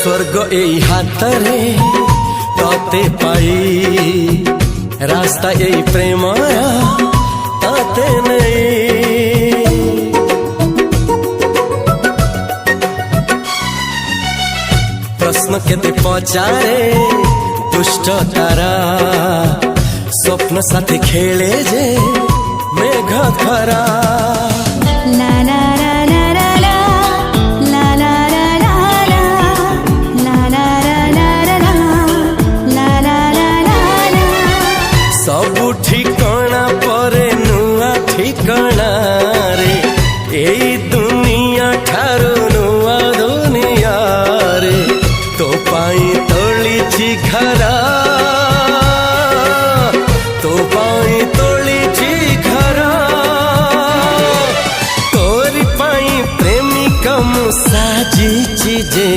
स्वर्ग एई हातरे तते पाई रास्ता एई प्रेमया तते नहीं। प्रश्न केते पचारे दुष्ट तारा स्वप्न साथी खेले जे मेघ खरा। ला ला ला ला ला ला ला ला ला ला ला ला ला ला। सबु ठिकाना परे नुआ ठिकाना रे एई दुनिया ठारू नुआ दुनिया रे। तो पाई तोलिछि घरा तो पाई तोलिछि घरा तोरी पाई प्रेमिका मु साजिछि जे।